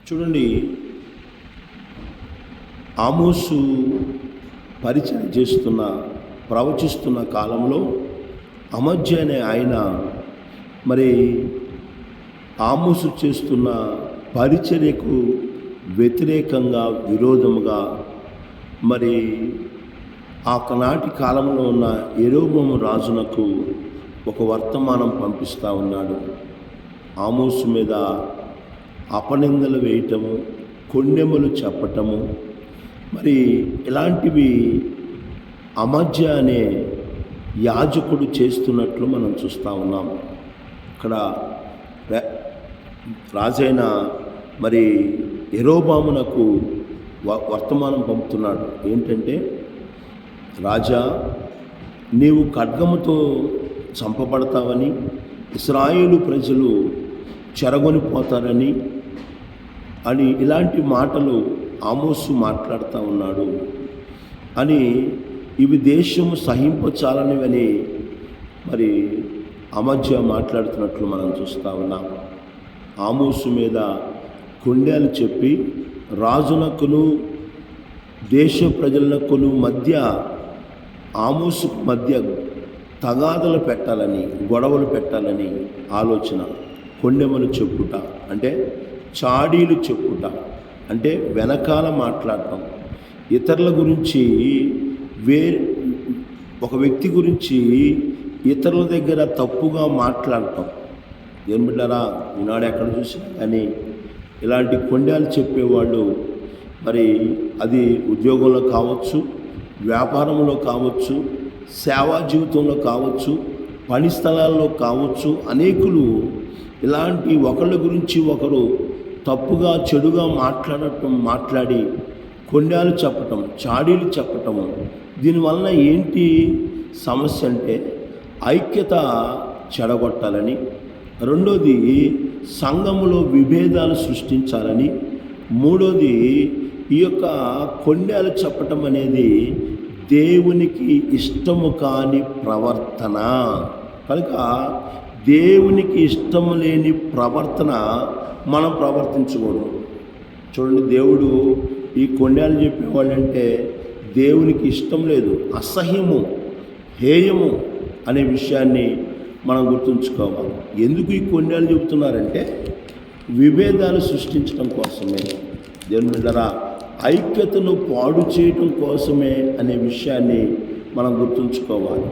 చూడండి, ఆమోసు పరిచయం చేస్తున్న ప్రవచిస్తున్న కాలంలో అమధ్య అనే ఆయన మరి ఆమోసు చేస్తున్న పరిచర్యకు వ్యతిరేకంగా విరోధముగా మరి ఆనాటి కాలంలో ఉన్న యెరోబోము రాజునకు ఒక వర్తమానం పంపిస్తూ ఉన్నాడు. ఆమోసు మీద అపనిందలు వేయటము, కొండెములు చెప్పటము, మరి ఇలాంటివి అమధ్య అనే యాజకుడు చేస్తున్నట్లు మనం చూస్తూ ఉన్నాం. ఇక్కడ రాజైన మరి యెరోబామునకు వర్తమానం పంపుతున్నాడు. ఏంటంటే, రాజా, నీవు ఖడ్గముతో చంపబడతావని, ఇశ్రాయేలు ప్రజలు చెరగొనిపోతారని అని ఇలాంటి మాటలు ఆమోసు మాట్లాడుతూ ఉన్నాడు అని, ఇవి దేశము సహింపచాలనివని మరి అమధ్య మాట్లాడుతున్నట్లు మనం చూస్తూ ఉన్నాం. ఆమోసు మీద కొండేలు చెప్పి రాజునకును దేశ ప్రజలకును మధ్య, ఆమోసుకు మధ్య తగాదలు పెట్టాలని, గొడవలు పెట్టాలని ఆలోచన. కొండెములు చెప్పుట అంటే చాడీలు చెప్పుట అంటే వెనకాల మాట్లాడటం, ఇతరుల గురించి ఒక వ్యక్తి గురించి ఇతరుల దగ్గర తప్పుగా మాట్లాడటం. ఏం బిడ్డారా, ఈనాడు ఎక్కడ చూసినా కానీ ఇలాంటి కొండలు చెప్పేవాళ్ళు మరి అది ఉద్యోగంలో కావచ్చు, వ్యాపారంలో కావచ్చు, సేవా జీవితంలో కావచ్చు, పని స్థలాల్లో కావచ్చు, అనేకులు ఇలాంటి ఒకళ్ళ గురించి ఒకరు తప్పుగా చెడుగా మాట్లాడి కొండలు చెప్పటం, చాడీలు చెప్పటము. దీనివలన ఏంటి సమస్య అంటే, ఐక్యత చెడగొట్టాలని, రెండోది సంఘములో విభేదాలు సృష్టించాలని, మూడోది ఈ యొక్క కొండలు చెప్పటం అనేది దేవునికి ఇష్టము కాని ప్రవర్తన. కనుక దేవునికి ఇష్టము లేని ప్రవర్తన మనం ప్రవర్తించకూడదు. చూడండి, దేవుడు ఈ కొండలు చెప్పేవాళ్ళంటే దేవునికి ఇష్టం లేదు, అసహ్యము, హేయము అనే విషయాన్ని మనం గుర్తుంచుకోవాలి. ఎందుకు ఈ కొండలు చెబుతున్నారంటే విభేదాలు సృష్టించడం కోసమే, దేవుని బిడ్డలారా, ఐక్యతను పాడు చేయటం కోసమే అనే విషయాన్ని మనం గుర్తుంచుకోవాలి.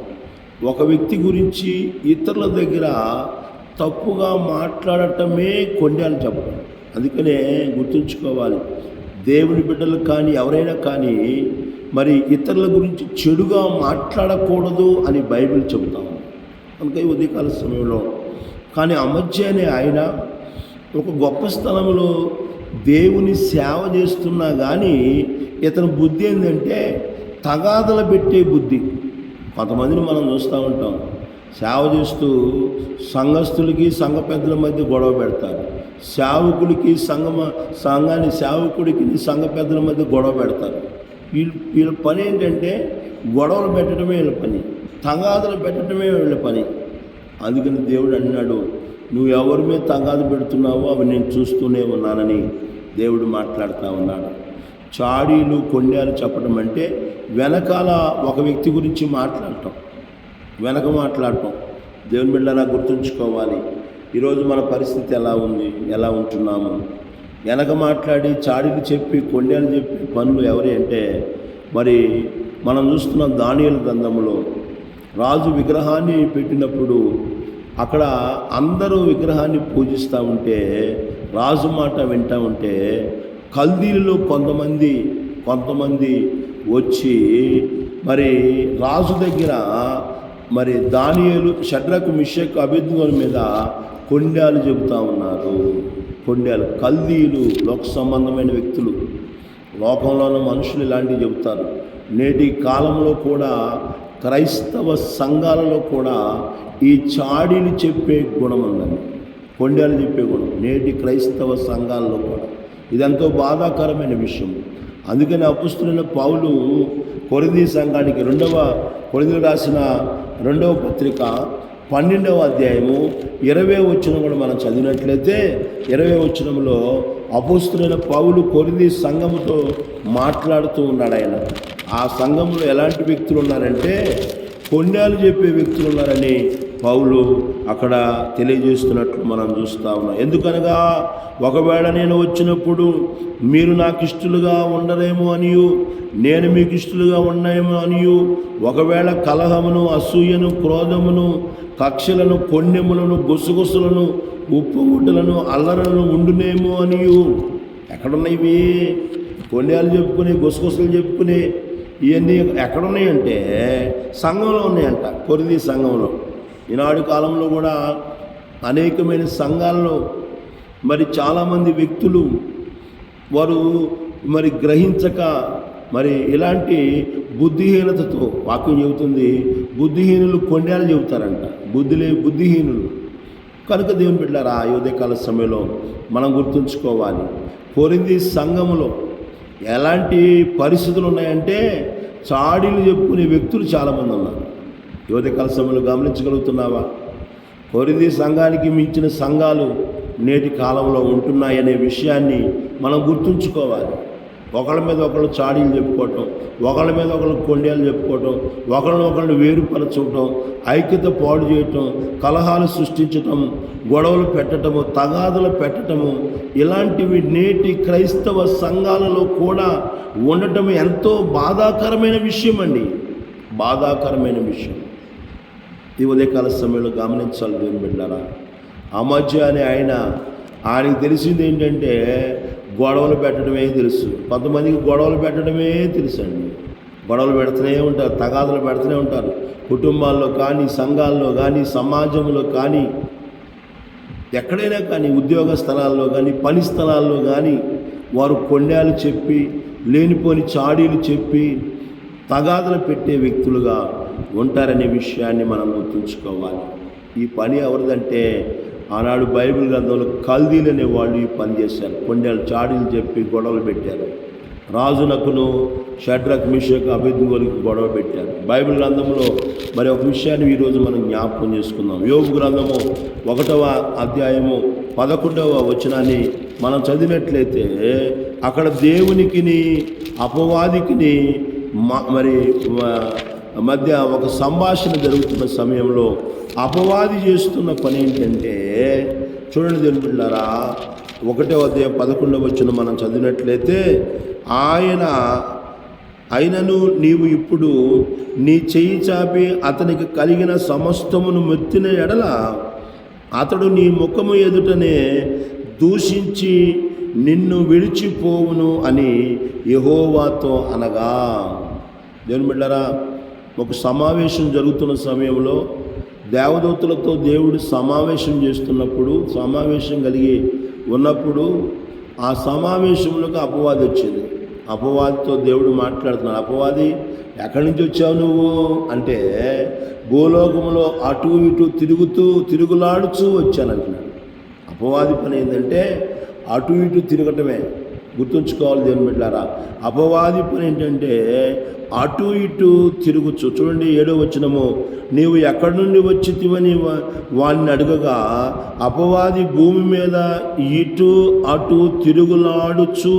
ఒక వ్యక్తి గురించి ఇతరుల దగ్గర తప్పుగా మాట్లాడటమే కొండలు చెప్పడం. అందుకనే గుర్తుంచుకోవాలి, దేవుని బిడ్డలు కానీ ఎవరైనా కానీ మరి ఇతరుల గురించి చెడుగా మాట్లాడకూడదు అని బైబిల్ చెబుతాము. కనుక ఈ ఉదయకాల సమయంలో కానీ అమధ్య అనే ఆయన ఒక గొప్ప స్థలంలో దేవుని సేవ చేస్తున్నా కానీ ఇతని బుద్ధి ఏంటంటే తగాదలు పెట్టే బుద్ధి. కొంతమందిని మనం చూస్తూ ఉంటాం, సేవ చేస్తూ సంఘస్థులకి సంఘ పెద్దల మధ్య గొడవ పెడతారు, సేవకుడికి సేవకుడికి సంఘ పెద్దల మధ్య గొడవ పెడతారు. వీళ్ళ పని ఏంటంటే గొడవలు పెట్టడమే వీళ్ళ పని, తగాదలు పెట్టడమే వీళ్ళ పని. అందుకని దేవుడు అన్నాడు, నువ్వు ఎవరి మీద తగాదు పెడుతున్నావో అవి నేను చూస్తూనే ఉన్నానని దేవుడు మాట్లాడుతూ ఉన్నాడు. చాడీలు కొండలు చెప్పడం అంటే వెనకాల ఒక వ్యక్తి గురించి మాట్లాడటం, వెనక మాట్లాడటం. దేవుని బిడ్డలా గుర్తుంచుకోవాలి, ఈరోజు మన పరిస్థితి ఎలా ఉంది, ఎలా ఉంటున్నాము. వెనక మాట్లాడి చాడీలు చెప్పి కొండలు చెప్పి పనులు ఎవరి అంటే మరి మనం చూస్తున్నాం. దానియేలు గ్రంథంలో రాజు విగ్రహాన్ని పెట్టినప్పుడు అక్కడ అందరూ విగ్రహాన్ని పూజిస్తూ ఉంటే, రాజు మాట వింటూ ఉంటే కల్దీలలో కొంతమంది వచ్చి మరి రాజు దగ్గర మరి దానియేలు, షడ్రకు, మిషకు, అబేద్నెగోల మీద కొండలు చెబుతూ ఉన్నారు. కొండలు కల్దీలు లోక సంబంధమైన వ్యక్తులు, లోకంలో ఉన్న మనుషులు ఇలాంటివి చెబుతారు. నేటి కాలంలో కూడా క్రైస్తవ సంఘాలలో కూడా ఈ చాడీలు చెప్పే గుణం ఉందండి, కొండలు చెప్పే గుణం నేటి క్రైస్తవ సంఘాల్లో కూడా. ఇదెంతో బాధాకరమైన విషయం. అందుకని అపోస్తలుడైన పౌలు కొరింథీ సంఘానికి కొరింథీయులకు రాసిన 2వ పత్రిక 12వ అధ్యాయము 20వ వచనం కూడా మనం చదివినట్లయితే 20వ వచనంలో అపోస్తులైన పౌలు కొరింథీ సంఘముతో మాట్లాడుతూ ఉన్నాడు. ఆయన ఆ సంఘంలో ఎలాంటి వ్యక్తులు ఉన్నారంటే కొన్యాలు చెప్పే వ్యక్తులు ఉన్నారని పౌలు అక్కడ తెలియజేస్తున్నట్లు మనం చూస్తూ ఉన్నాం. ఎందుకనగా ఒకవేళ నేను వచ్చినప్పుడు మీరు నాకు ఇష్టలుగా ఉండరేమో అనియు నేను మీకు ఇష్టలుగా ఉన్నాయేమో అనియు ఒకవేళ కలహమును అసూయను క్రోధమును కక్షలను కొన్నెములను గుసగుసలను ఉప్పుగుడ్డలను అల్లరలను ఉండునేమో అనియు. ఎక్కడున్నాయి కొన్యాలు చెప్పుకుని గుసగుసలు చెప్పుకుని ఇవన్నీ ఎక్కడున్నాయంటే సంఘంలో ఉన్నాయంట, కొరింథీ సంఘంలో. ఈనాడు కాలంలో కూడా అనేకమైన సంఘాల్లో మరి చాలామంది వ్యక్తులు వారు మరి గ్రహించక మరి ఇలాంటి బుద్ధిహీనతతో వాక్యం చెబుతుంది, బుద్ధిహీనులు కొన్యాలు చెబుతారంట, బుద్ధిహీనులు. కనుక దేవుని బిడ్డలారా, ఆ ఉదయకాల సమయంలో మనం గుర్తుంచుకోవాలి, కొరింథీ సంఘములో ఎలాంటి పరిస్థితులు ఉన్నాయంటే చాడీలు చెప్పుకునే వ్యక్తులు చాలామంది ఉన్నారు. ఉదయకాల సమయంలో గమనించగలుగుతున్నావా? కొరింథీ సంఘానికి మించిన సంఘాలు నేటి కాలంలో ఉంటున్నాయనే విషయాన్ని మనం గుర్తుంచుకోవాలి. ఒకళ్ళ మీద ఒకళ్ళు చాడీలు చెప్పుకోవటం, ఒకళ్ళ మీద ఒకళ్ళు కొండేలు చెప్పుకోవటం, ఒకళ్ళని వేరుపరచడం, ఐక్యత పాడు చేయటం, కలహాలు సృష్టించటం, గొడవలు పెట్టడము, తగాదులు పెట్టడము, ఇలాంటివి నేటి క్రైస్తవ సంఘాలలో కూడా ఉండటం ఎంతో బాధాకరమైన విషయం అండి, బాధాకరమైన విషయం. ఈ ఉదయకాల సమయంలో గమనించాలి దేవుని బిడ్డలారా. అమధ్య అనే ఆయనకి తెలిసింది ఏంటంటే గొడవలు పెట్టడమే తెలుసు. కొంతమందికి గొడవలు పెట్టడమే తెలుసు అండి. గొడవలు పెడుతూనే ఉంటారు, తగాదులు పెడుతూనే ఉంటారు, కుటుంబాల్లో కానీ, సంఘాల్లో కానీ, సమాజంలో కానీ, ఎక్కడైనా కానీ, ఉద్యోగ స్థలాల్లో కానీ, పని స్థలాల్లో కానీ వారు కొన్యాలు చెప్పి, లేనిపోని చాడీలు చెప్పి తగాదులు పెట్టే వ్యక్తులుగా ఉంటారనే విషయాన్ని మనం గుర్తుంచుకోవాలి. ఈ పని ఎవరిదంటే ఆనాడు బైబిల్ గ్రంథంలో కల్దీలు అనే వాళ్ళు ఈ పని చేశారు. కొన్నేళ్ళు చాడీలు చెప్పి గొడవలు పెట్టారు. రాజునకును షడ్రక్ మిషక్ అబేద్నెగోలకు గొడవ పెట్టారు. బైబిల్ గ్రంథంలో మరి ఒక విషయాన్ని ఈరోజు మనం జ్ఞాపకం చేసుకుందాం. యోబు గ్రంథము 1వ అధ్యాయము 11వ వచనాన్ని మనం చదివినట్లయితే అక్కడ దేవునికిని అపవాదికిని మరి మధ్య ఒక సంభాషణ జరుగుతున్న సమయంలో అపవాది చేస్తున్న పని ఏంటంటే, చూడండి దేవుని బిడ్డలారా, 1వ అధ్యాయం 11వ వచనం మనం చదివినట్లయితే, అయినను నీవు ఇప్పుడు నీ చెయ్యి చాపి అతనికి కలిగిన సమస్తమును మెత్తిన ఎడల అతడు నీ ముఖము ఎదుటనే దూషించి నిన్ను విడిచిపోవును అని యెహోవాతో అనగా. దేవుని బిడ్డలారా, ఒక సమావేశం జరుగుతున్న సమయంలో దేవదూతలతో దేవుడు సమావేశం చేస్తున్నప్పుడు, సమావేశం కలిగి ఉన్నప్పుడు ఆ సమావేశంలోకి అపవాది వచ్చింది. అపవాదితో దేవుడు మాట్లాడుతున్నాడు. అపవాది, ఎక్కడి నుంచి వచ్చావు నువ్వు అంటే, భూలోకంలో అటు ఇటు తిరుగులాడుచూ వచ్చానంటున్నాడు. అపవాది పని ఏంటంటే అటు ఇటు తిరగటమే. గుర్తుంచుకోవాలి దేవుని బిడ్డలారా, అపవాది పని ఏంటంటే అటు ఇటు తిరుగుచు. చూడండి 7వ వచనము, నీవు ఎక్కడి నుండి వచ్చితివని వాడిని అడగగా అపవాది భూమి మీద ఇటు అటు తిరుగులాడుచు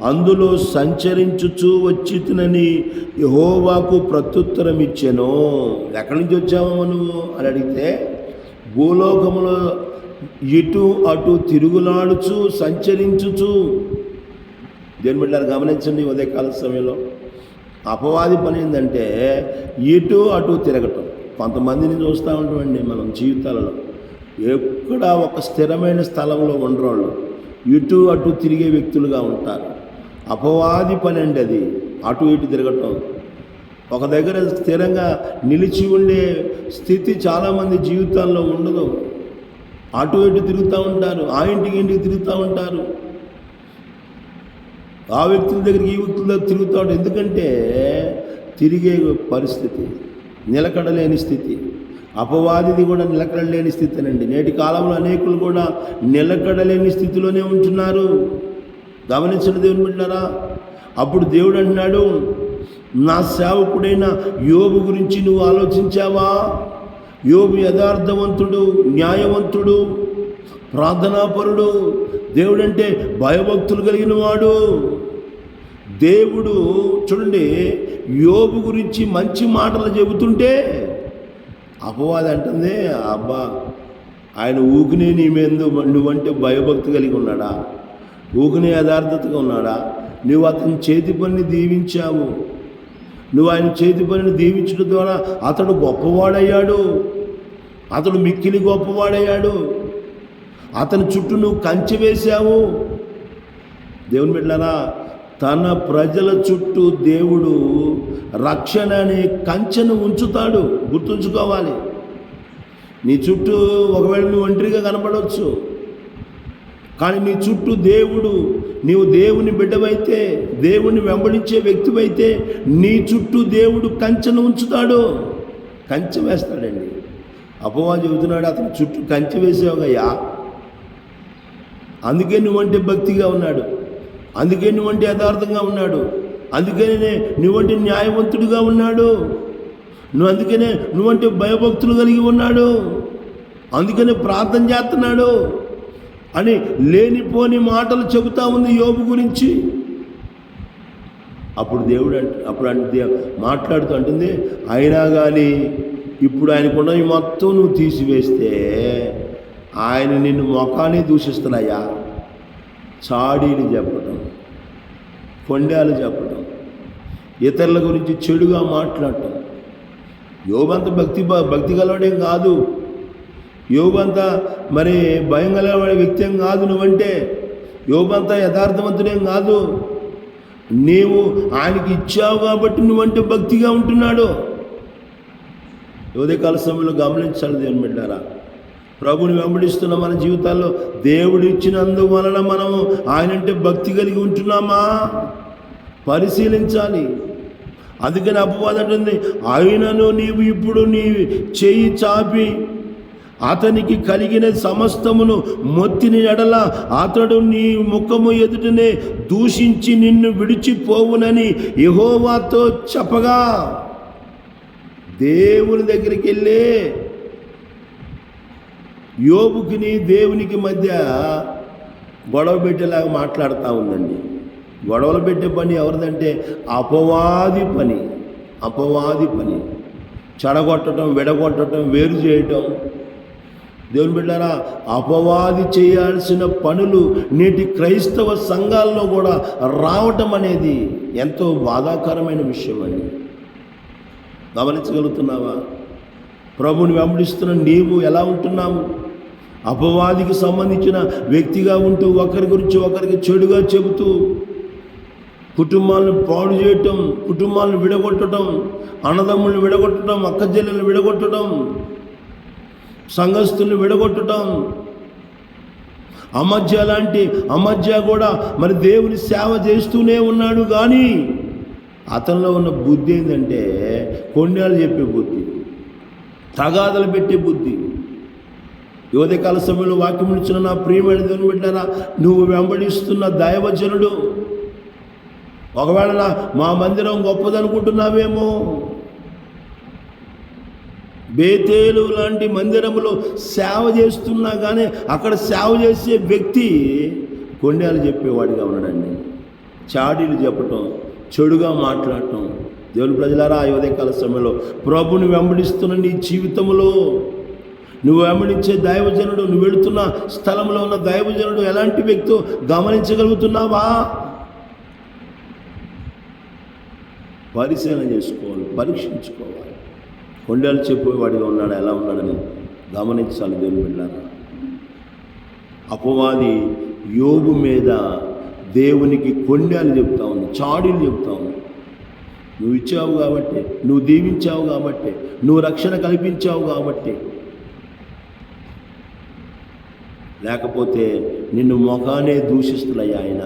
అందులో సంచరించుచు వచ్చితినని యెహోవాకు ప్రత్యుత్తరం ఇచ్చెను. ఎక్కడి నుంచి వచ్చావు నువ్వు అని అడిగితే, భూలోకములో ఇటు అటు తిరుగులాడుచు సంచరించుచు. దేని బిడ్డలారా గమనించండి, ఉదయకాల సమయంలో అపవాది పని ఏంటంటే ఇటు అటు తిరగటం. కొంతమందిని చూస్తూ ఉంటామండి మనం జీవితాలలో, ఎక్కడ ఒక స్థిరమైన స్థలంలో ఉండరు, ఇటు అటు తిరిగే వ్యక్తులుగా ఉంటారు. అపవాది పని అండి అది, అటు ఇటు తిరగటం. ఒక దగ్గర స్థిరంగా నిలిచి ఉండే స్థితి చాలామంది జీవితాల్లో ఉండదు. అటు ఇటు తిరుగుతూ ఉంటారు, ఆ ఇంటికి తిరుగుతూ ఉంటారు, ఆ వ్యక్తుల దగ్గరికి ఈ వ్యక్తుల దగ్గర తిరుగుతూ ఉంటారు. ఎందుకంటే తిరిగే పరిస్థితి, నిలకడలేని స్థితి. అపవాదిది కూడా నిలకడలేని స్థితినండి. నేటి కాలంలో అనేకులు కూడా నిలకడలేని స్థితిలోనే ఉంటున్నారు. గమనించండి దేవుని బిడ్డలారా. అప్పుడు దేవుడు అంటున్నాడు, నా సేవకుడైన యోబు గురించి నువ్వు ఆలోచించావా? యోబు యథార్థవంతుడు, న్యాయవంతుడు, ప్రార్థనాపరుడు, దేవుడంటే భయభక్తులు కలిగిన వాడు. దేవుడు చూడండి యోబు గురించి మంచి మాటలు చెబుతుంటే అపవాది అంటుంది, అబ్బా ఆయన ఊకినే నీ మీద నువ్వంటే భయభక్తి కలిగి ఉన్నాడా, ఊకినే యథార్థతగా ఉన్నాడా, నువ్వు అతని చేతి పనిని దీవించావు, నువ్వు ఆయన చేతి పనిని దీవించడం ద్వారా అతడు గొప్పవాడయ్యాడు, అతడు మిక్కిలి గొప్పవాడయ్యాడు, అతని చుట్టూ నువ్వు కంచె వేశావు. దేవుని బిడ్డలారా, తన ప్రజల చుట్టూ దేవుడు రక్షణ అనే కంచెను ఉంచుతాడు. గుర్తుంచుకోవాలి. నీ చుట్టూ ఒకవేళ నువ్వు ఒంటరిగా కనపడవచ్చు, కానీ నీ చుట్టూ దేవుడు, నీవు దేవుని బిడ్డవైతే, దేవుని వెంబడించే వ్యక్తివైతే నీ చుట్టూ దేవుడు కంచెను ఉంచుతాడు, కంచె వేస్తాడండి. అపవాది చెబుతున్నాడు, అతని చుట్టూ కంచె వేసావుగయ్యా, అందుకే నువ్వంటే భక్తిగా ఉన్నాడు, అందుకే నువ్వంటే యథార్థంగా ఉన్నాడు, అందుకనే నువ్వంటే న్యాయవంతుడిగా ఉన్నాడు, అందుకనే నువ్వంటే భయభక్తులు కలిగి ఉన్నాడు, అందుకనే ప్రార్థన చేస్తున్నాడు అని లేనిపోని మాటలు చెబుతా ఉంది యోబు గురించి. అప్పుడు దేవుడు మాట్లాడుతూ అంటుంది, అయినా కానీ ఇప్పుడు ఆయనకున్నవి మొత్తం నువ్వు తీసివేస్తే ఆయన నిన్ను మొఖాన్ని దూషిస్తున్నాయా. చాడీలు చెప్పడం, కొండాలు చెప్పడం, ఇతరుల గురించి చెడుగా మాట్లాడటం. యోబంత భక్తి గలవాడేం కాదు, యోబంతా మరి భయం గలవాడే వ్యక్తి ఏం కాదు. నువ్వంటే యోబంతా యథార్థవంతుడేం కాదు. నీవు ఆయనకి ఇచ్చావు కాబట్టి నువ్వంటే భక్తిగా ఉంటున్నాడు. ఉదయకాల సమయంలో గమనించాలి దేవుని బిడ్డారా, ప్రభుని వెంబడిస్తున్న మన జీవితాల్లో దేవుడు ఇచ్చినందువలన మనము ఆయనంటే భక్తి కలిగి ఉంటున్నామా పరిశీలించాలి. అందుకని అపవాది అంటుంది, ఆయనను నీవు ఇప్పుడు నీ చేయి చాపి అతనికి కలిగిన సమస్తమును మొత్తిని ఎడల అతడు నీ ముఖము ఎదుటనే దూషించి నిన్ను విడిచిపోవునని యెహోవాతో చెప్పగా, దేవుని దగ్గరికి వెళ్ళి యోబుకిని దేవునికి మధ్య గొడవ పెట్టేలాగా మాట్లాడుతూ ఉందండి. గొడవలు పెట్టే పని ఎవరిదంటే అపవాది పని. అపవాది పని చెడగొట్టడం, విడగొట్టడం, వేరు చేయటం. దేవుని బిడ్డారా, అపవాది చేయాల్సిన పనులు నేటి క్రైస్తవ సంఘాల్లో కూడా రావటం అనేది ఎంతో బాధాకరమైన విషయం అండి. గమనించగలుగుతున్నావా? ప్రభుని వెంబడిస్తున్న నీవు ఎలా ఉంటున్నావు? అపవాదికి సంబంధించిన వ్యక్తిగా ఉంటూ ఒకరి గురించి ఒకరికి చెడుగా చెబుతూ కుటుంబాలను పాడు చేయటం, కుటుంబాలను విడగొట్టడం, అన్నదమ్ములను విడగొట్టడం, అక్కచెల్లెలను విడగొట్టడం, సంఘస్థులను విడగొట్టడం. అమధ్య కూడా మరి దేవుని సేవ చేస్తూనే ఉన్నాడు, కానీ అతనిలో ఉన్న బుద్ధి ఏంటంటే కొన్నేళ్ళు చెప్పే బుద్ధి, తగాదలు పెట్టే బుద్ధి. యువతకాల సమయంలో వాక్యం ఇచ్చిన నా ప్రియమైన దేవుని బిడ్డలారా, నువ్వు వెంబడిస్తున్న దైవజనుడు ఒకవేళ మా మందిరం గొప్పదనుకుంటున్నావేమో, బేతేలు లాంటి మందిరంలో సేవ చేస్తున్నా కానీ అక్కడ సేవ చేసే వ్యక్తి కొన్నేళ్ళు చెప్పేవాడిగా ఉన్నాడండి. చాడీలు చెప్పటం, చెడుగా మాట్లాడటం. దేవుని ప్రజలారా, ఆ ఉదయకాల సమయంలో ప్రభుని వెంబడిస్తున్న నీ జీవితంలో నువ్వు వెంబడించే దైవజనుడు, నువ్వు వెళుతున్న స్థలంలో ఉన్న దైవజనుడు ఎలాంటి వ్యక్తో గమనించగలుగుతున్నావా? పరిశీలన చేసుకోవాలి, పరీక్షించుకోవాలి. కొండలు చెప్పేవాడిగా ఉన్నాడు, ఎలా ఉన్నాడని గమనించాలి. దేవుని బిడ్డలారా, అపవాది యోబు మీద దేవునికి కొండలు చెప్తా ఉంది, చాడీలు చెప్తా ఉంది. నువ్వు ఇచ్చావు కాబట్టి, నువ్వు దీవించావు కాబట్టి, నువ్వు రక్షణ కల్పించావు కాబట్టి, లేకపోతే నిన్ను మొఖానే దూషిస్తున్నాయి ఆయన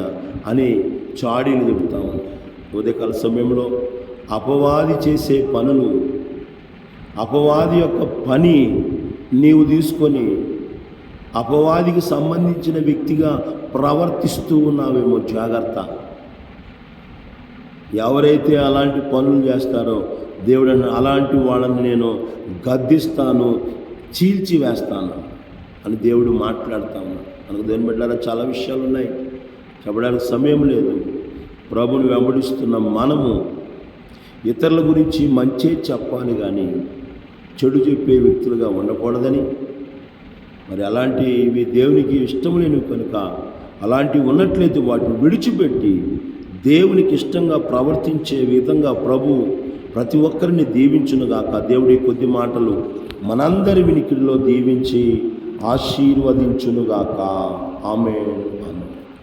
అని చాడీలు చెబుతాము. ఉదయకాల సమయంలో అపవాది చేసే పనులు, అపవాది యొక్క పని నీవు తీసుకొని అపవాదికి సంబంధించిన వ్యక్తిగా ప్రవర్తిస్తూ ఉన్నావేమో. జాగ్రత్త. ఎవరైతే అలాంటి పనులు చేస్తారో దేవుడు అలాంటి వాళ్ళని నేను గద్దిస్తాను, చీల్చివేస్తాను అని దేవుడు మాట్లాడుతా ఉన్నాడు. మనకు దేని బిడ్డలారా చాలా విషయాలు ఉన్నాయి, చెప్పడానికి సమయం లేదు. ప్రభుని వెంబడిస్తున్న మనము ఇతరుల గురించి మంచే చెప్పాలి కానీ చెడు చెప్పే వ్యక్తులుగా ఉండకూడదని, మరి అలాంటివి దేవునికి ఇష్టం లేనివి కనుక అలాంటివి ఉన్నట్లయితే వాటిని విడిచిపెట్టి దేవునికి ఇష్టంగా ప్రవర్తించే విధంగా ప్రభు ప్రతి ఒక్కరిని దీవించునుగాక. దేవుడి కొద్ది మాటలు మనందరి వినికిడిలో దీవించి ఆశీర్వదించునుగాక. ఆమేన్.